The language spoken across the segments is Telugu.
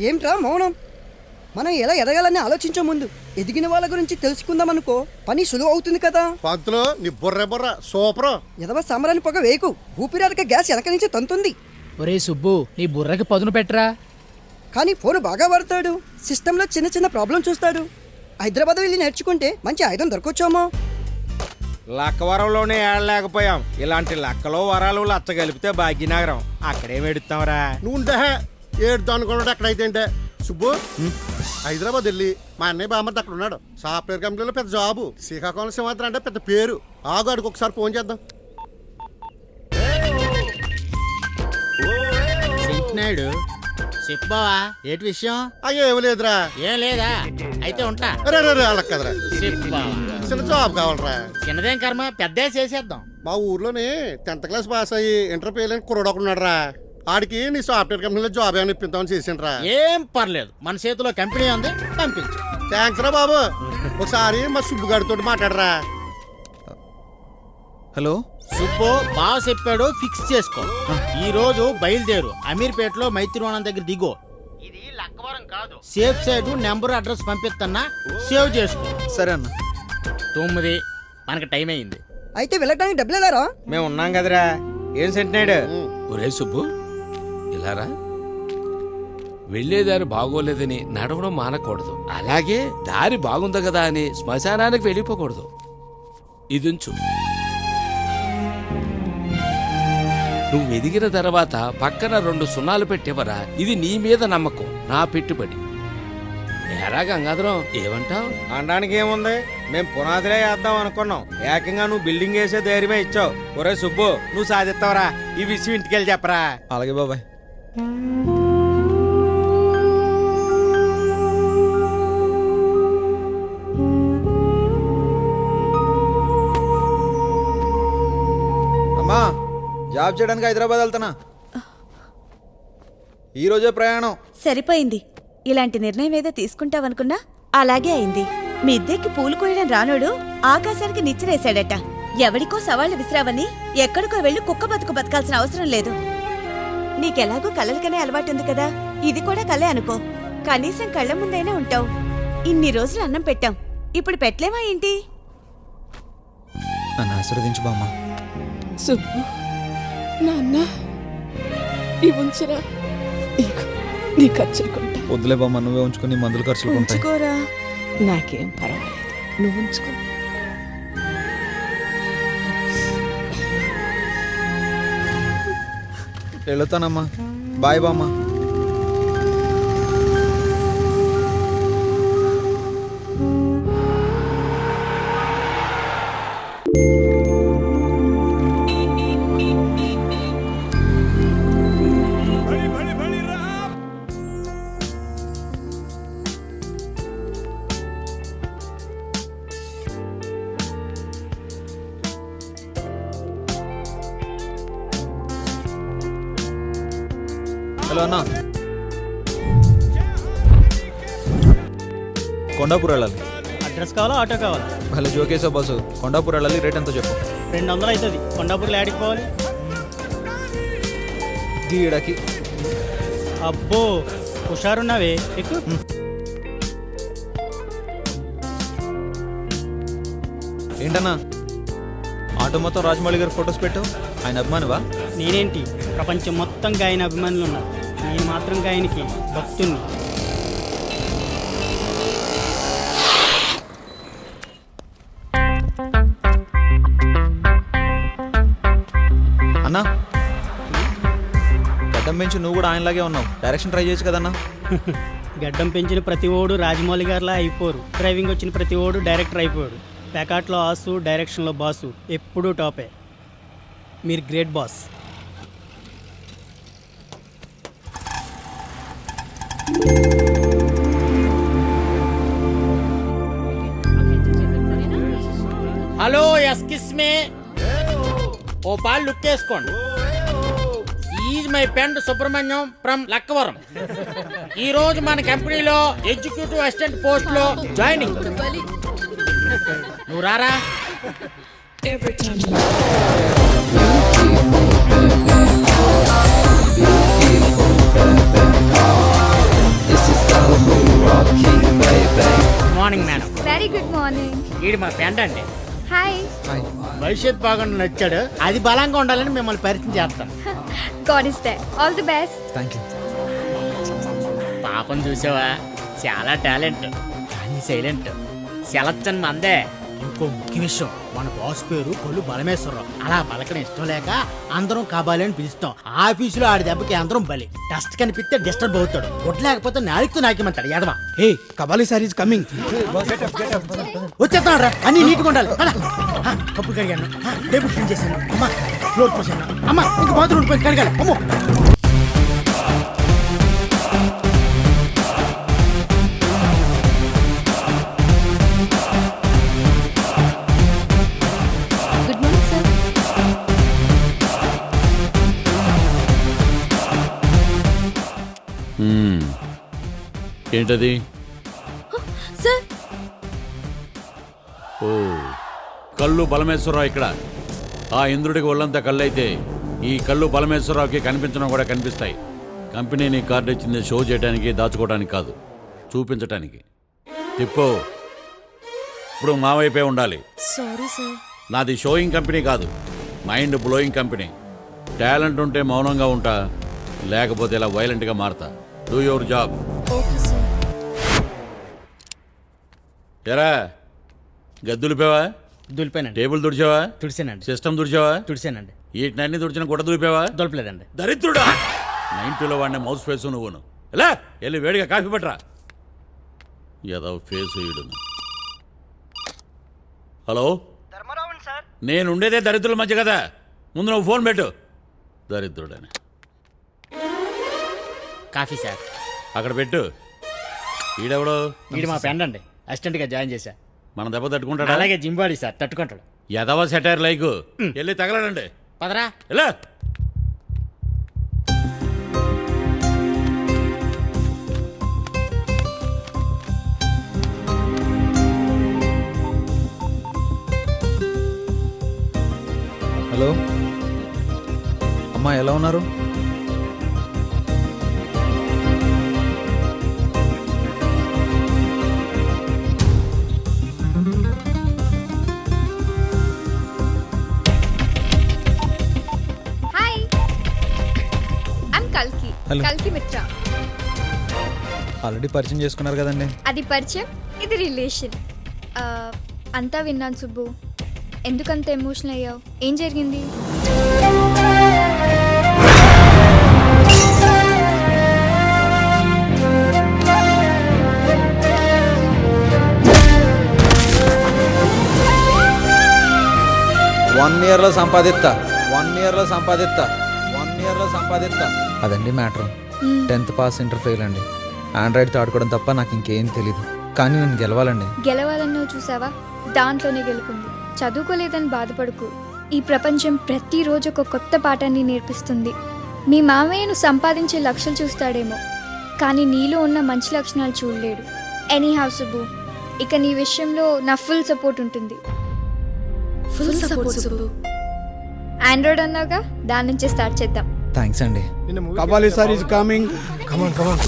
ఏంట్రా మౌనం? మనం ఎలా ఎదగాలని ఆలోచించే ముందు ఎదిగిన వాళ్ళ గురించి తెలుసుకుందామనుకో, పని సులువు అవుతుంది కదా. పంతులు నీ బుర్ర సూపర్. ఎదవ సాంబ్రాన్ని పొగ వేయకు, ఊపిరాడక గ్యాస్ వెనక నుంచి తంతుంది. ఒరే సుబ్బు, నీ బుర్రకి పదును పెట్టరా. కానీ ఫోన్ బాగా వాడతాడు, సిస్టంలో చిన్న చిన్న ప్రాబ్లం చూస్తాడు. హైదరాబాద్ వెళ్ళి నేర్చుకుంటే మంచి ఆయుధం దొరకొచ్చామో. లక్కవరంలోనే ఏడలేకపోయాం, ఇలాంటి లక్కలో వరాలు లచ్చ కలిపితే భాగ్యనగరం. అక్కడేం ఎడుతావరా? నువ్వు ఏడుతా అనుకున్నాడు. అక్కడైతే అంటే సుబ్బు హైదరాబాద్ వెళ్ళి మా అన్నయ్య బామ్మర్ది అక్కడ ఉన్నాడు. సాఫ్ట్వేర్ కంపెనీలో పెద్ద జాబు. శ్రీకాకుళం సింహాద్రి అంటే పెద్ద పేరు. ఆగు, అడికి ఒకసారి ఫోన్ చేద్దాం. నాయుడు చెప్పావా ఏటి విషయం? అయ్యో ఏమి లేదురా. ఏం లేదా? అయితే ఉంటా. అరే వాళ్ళకి కదరా, చెప్పావా? చిన్న జాబ్ కావాలరా. చిన్నదేం కర్మ, పెద్ద చేసేద్దాం. మా ఊర్లోని 10th క్లాస్ పాస్ అయ్యి ఇంటర్ ఫెయిల్ అయిన కుర్రోడు ఒకడు ఉన్నాడు రా. ఆడికి నీ సాఫ్ట్వేర్ కంపెనీలో జాబ్ ఏమైనా ఇప్పిద్దామని చేసిండ్రా. ఏం పర్లేదు, మన చేతిలో కంపెనీ ఉంది, పంపించు. థ్యాంక్స్ రా బాబు. ఒకసారి మా సుబ్బుగాడితో మాట్లాడరా. హలో సుబ్బు బాగా చెప్పాడు, ఫిక్స్ చేసుకో. ఈ రోజు బయలుదేరు, అమీర్పేటలో మైత్రివనం దగ్గర దిగో. ఇది లక్కవరం కాదు. సేఫ్ సైడ్ నెంబర్ అడ్రస్ పంపిస్తున్నా, సేవ్ చేసుకో. సరే అన్న. 9 మనకి టైం అయింది. అయితే వెళ్ళటానికి డబ్బులేదారా? మేము ఉన్నాం కదరా. ఏం సెంటినాడు? ఒరే సుబ్బు, ఇలారా. వెళ్లేదారి బాగోలేదని నడవడం మానకూడదు, అలాగే దారి బాగుంది కదా అని శ్మశానానికి వెళ్ళిపోకూడదు. ఇది ఉంచు. నువ్వు ఎదిగిన తర్వాత పక్కన 2 సున్నాలు పెట్టేవరా. ఇది నీ మీద నమ్మకం, నా పెట్టుబడి. ఎరా గంగాధరం, ఏమంటావు? అనడానికి ఏముంది, మేము పునాదిలే వేద్దాం అనుకున్నాం. ఏకంగా నువ్వు బిల్డింగ్ వేసే ధైర్యమే ఇచ్చావు. ఒరే సుబ్బు, నువ్వు సాధిస్తావరా. ఈ విషయం ఇంటికెళ్ళి చెప్పరా. అలాగే బాబాయ్. అమ్మా, జాబ్ చేయడానికి హైదరాబాద్ వెళ్తానా. ఈరోజే ప్రయాణం. సరిపోయింది. ఇలాంటి నిర్ణయం ఏదో తీసుకుంటావనుకున్నా అలాగే అయింది. మీ ఇద్దరికి పూలు కోయడం రానోడు ఆకాశానికి నిచ్చెనేశాడట. ఎవడికో సవాళ్లు విసిరావని ఎక్కడికో వెళ్లి కుక్క బతుకు బతకాల్సిన అవసరం లేదు. నీకెలాగో కలలకనే అలవాటుంది కదా, ఇది కూడా కలే అనుకో. కనీసం కళ్ళ ముందైనా ఉంటావు. ఇన్ని రోజులు అన్నం పెట్టాం, ఇప్పుడు పెట్టలేమా ఏంటి? నన్ను ఆశీర్వదించు బామ్మ. సుబ్బు, నాన్న ఇవుంచరా, నీ ఖర్చులు కొంటా. వద్దులే బామ్మ, నువ్వే ఉంచుకుని మందులు ఖర్చులు కొంటాయి. ఉంచుకోరా. నాకేం పర్వాలేదు, నువ్వు ఉంచుకో. వెళుతానమ్మా. బాయ్ బామ్మ. హలో అన్నా, కొండాపూర్ వెళ్ళాలి. అడ్రస్ కావాలా, ఆటో కావాలా? Hello జోకేశవ bus. కొండాపూర్ వెళ్ళాలి, రేట్ ఎంతో చెప్పు. 200 అవుతుంది. కొండాపూర్లో యాడికి పోవాలి? గీడకి. అబ్బో, హుషారున్నావే, ఎక్కువ. ఏంటన్నా ఆటో మొత్తం రాజమౌళి గారి ఫొటోస్ పెట్టు. ఆయన అభిమానివా? నేనేంటి, ప్రపంచం మొత్తం గాయన అభిమానులు ఉన్నారు. నేను మాత్రం గాయనికి భక్తుణ్ణి. అన్నా, గడ్డం పెంచి నువ్వు కూడా ఆయనలాగే ఉన్నావు. డైరెక్షన్ ట్రై చేయొచ్చు కదన్నా. గడ్డం పెంచిన ప్రతి ఓడు రాజమౌళి గారిలా అయిపోరు. డ్రైవింగ్ వచ్చిన ప్రతి ఓడు డైరెక్టర్ అయిపోయాడు. ప్యాకాట్లో ఆసు, డైరెక్షన్లో బాసు, ఎప్పుడూ టాపే. మీరు గ్రేట్ బాస్. హలో, ఎస్కిస్ మే. ఓ పాలు లుక్ వేసుకోండి. Is my friend Subrahmanyam from Lakkavaram. ఈ రోజు మన కంపెనీలో ఎగ్జిక్యూటివ్ అసిస్టెంట్ పోస్ట్ లో జాయినింగ్. నువ్వు రారా. This morning madam. Very good morning. వీడు మా ఫ్రెండ్ అండి. హాయ్. భవిష్యత్ బాగుండి నచ్చాడు. అది బలంగా ఉండాలని మిమ్మల్ని పరిచయం చేస్తాను. God is there. All the best. Thank you. పాపం చూసావా, చాలా టాలెంట్ కానీ సైలెంట్. సెలక్షన్ మందే. ఇంకో ముఖ్య విషయం, మన బాస్ పేరు కొల్లు బలమేశ్వరరావు. అలా పలకడం ఇష్టం లేక అందరం కబాలి అని పిలుస్తాం. ఆఫీసులో ఆడి దెబ్బకి అందరం బలి. డస్ట్ కనిపిస్తే డిస్టర్బ్ అవుతాడు. కొట్టు లేకపోతే నాలుగుతో నాకేమంటాడు యాదవా. హే కబాలీ సార్ ఇస్ కమింగ్. వచ్చేస్తాడు రా, అన్ని నీట్గా ఉండాలి. కప్పులు కడిగాను, టేబుల్ క్లీన్ చేశాను, అమ్మా ఫ్లోర్ పోసాను, అమ్మా ఇంక బాత్రూమ్ పోయి కడగాలి. అమ్మో గుడ్ మార్నింగ్ సార్. ఏంటది? సార్ ఓ, కళ్ళు బలమేశ్వరరావు ఇక్కడ. ఆ ఇంద్రుడికి ఒళ్ళంతా కళ్ళైతే ఈ కళ్ళు బలమేశ్వరరావుకి కనిపించడం కూడా కనిపిస్తాయి. కంపెనీ కార్డు ఇచ్చింది షో చేయడానికి, దాచుకోవడానికి కాదు, చూపించటానికి. తిప్పో, ఇప్పుడు మా వైపే ఉండాలి. Sorry sir. నాది షోయింగ్ కంపెనీ కాదు, మైండ్ బ్లోయింగ్ కంపెనీ. టాలెంట్ ఉంటే మౌనంగా ఉంటా, లేకపోతే ఇలా వైలెంట్గా మారతా. Do your job. Okay sir. ఎరా గద్దులిపావా? దులిపానండి. టేబుల్ తుడిచావా? తుడిసానండి. సిస్టమ్ తుడిచావా? తుడిసానండి. వీటినన్నీ తుడిచిన గుడ్డ దులిపావా? దొలపలేదండి. దరిద్రుడా, 90లో వాడిన మౌస్ ఫేసు నువ్వును. ఎలా వెళ్ళి వేడిగా కాఫీ పట్టరా. ఏదో ఫేసు ఈడును. Hello, Dharmarao sir. నేను ఉండేదే దరిద్రుల మధ్య కదా, ముందు నువ్వు ఫోన్ పెట్టు. దరిద్రుడని కాఫీ సార్. అక్కడ పెట్టు. ఈడెవడో? వీడు మా ఫ్రెండ్ అండి, అసిస్టెంట్గా జాయిన్ చేశా. మన దెబ్బ తట్టుకుంటాడా? అలాగే జింబాడీ సార్, తట్టుకుంటాడు. ఎదవ సెటైర్ లైకు. వెళ్ళి తగలడండి. పదరా. ఎలా హలో అమ్మా, ఎలా ఉన్నారు? హాయ్. ఐమ్ కల్కి. Hello. కల్కి మిత్ర. ఆల్రెడీ పరిచయం చేసుకున్నారు కదండి. అది పరిచయం, ఇది రిలేషన్. అంతా విన్నాను సుబ్బు. ఎందుకంత ఎమోషనల్ అయ్యావు? ఏం జరిగింది? వన్ ఇయర్లో సంపాదిస్తా. అదండి matter. 10th pass, inter fail అండి. ఆండ్రాయిడ్తో ఆడుకోవడం తప్ప నాకు ఇంకేం తెలీదు. కానీ నన్ను గెలవాలండి. గెలవాలన్నో చూసావా, దాంట్లోనే గెలుపుంది. చదువుకోలేదని బాధపడుకు. ఈ ప్రపంచం ప్రతిరోజు ఒక కొత్త పాఠాన్ని నేర్పిస్తుంది. మీ మామయ్యను సంపాదించే లక్షలు చూస్తాడేమో, కానీ నీలో ఉన్న మంచి లక్షణాలు చూడలేడు. ఎనీ హౌ సుబ్బు, ఇక నీ విషయంలో నా ఫుల్ సపోర్ట్ ఉంటుంది. Full support Subbu. ఆండ్రాయిడ్ అన్నావుగా, దాని నుంచే స్టార్ట్ చేద్దాం. థ్యాంక్స్ అండి. Kabali sir is coming. Come on come on.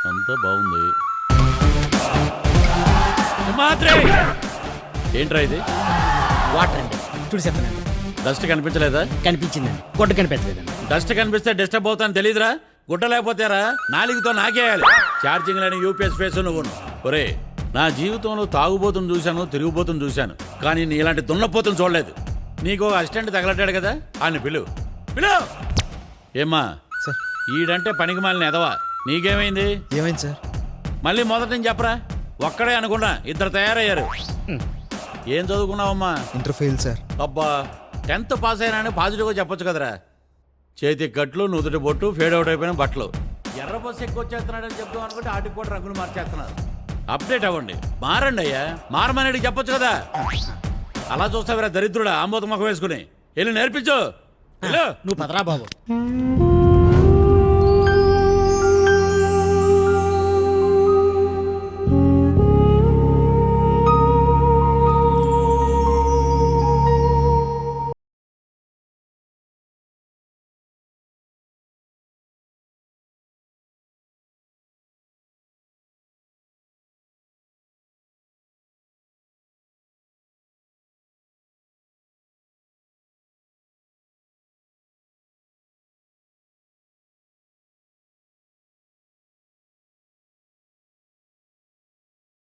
అంతా బాగుంది. ఏంట్రా ఇది? వాటర్ అండి, తుడిసేస్తానండి. డస్ట్ కనిపించలేదా? కనిపించిందండి, గుడ్డ కనిపించలేదండి. డస్ట్ కనిపిస్తే డిస్టర్బ్ అవుతాను తెలీదురా? గుడ్డ లేకపోతేరా నాలుగుతో నాకేయాలి. ఛార్జింగ్ లేని యూపీఎస్ ఫేస్ నువ్వును. ఒరే, నా జీవితంలో తాగుబోతుని చూశాను, తిరుగుబోతుని చూశాను, కానీ నీ ఇలాంటి దున్నపోతుని చూడలేదు. నీకు అసిస్టెంట్ తగలట్టాడు కదా, ఆయన పిలువు. ఏమ్మా సార్, ఈడంటే పనికి మాలిన ఎదవా. నీకేమైంది? ఏమైంది సార్? మళ్ళీ మొదటి నుంచి చెప్పరా. ఒక్కడే అనుకున్నా, ఇద్దరు తయారయ్యారు. ఏం చదువుకున్నావమ్మా? Inter fail sir. అబ్బా, 10th పాస్ అయినా పాజిటివ్గా చెప్పొచ్చు కదరా. చేతి కట్లు, నుదుటి బొట్టు, ఫేడ్ అవుట్ అయిపోయిన బట్టలు. ఎర్ర బస్సు ఎక్కువ వచ్చేస్తున్నాడని చెప్తాం అనుకుంటే ఆటికి కూడా రంగులు మార్చేస్తున్నారు. అప్డేట్ అవ్వండి, మారండి అయ్యా. మారమనేది చెప్పొచ్చు కదా. అలా చూస్తావురా దరిద్రుడా, ఆంబోత ముఖం వేసుకుని. వెళ్ళి నేర్పించు. నువ్వు పదరా బాబు.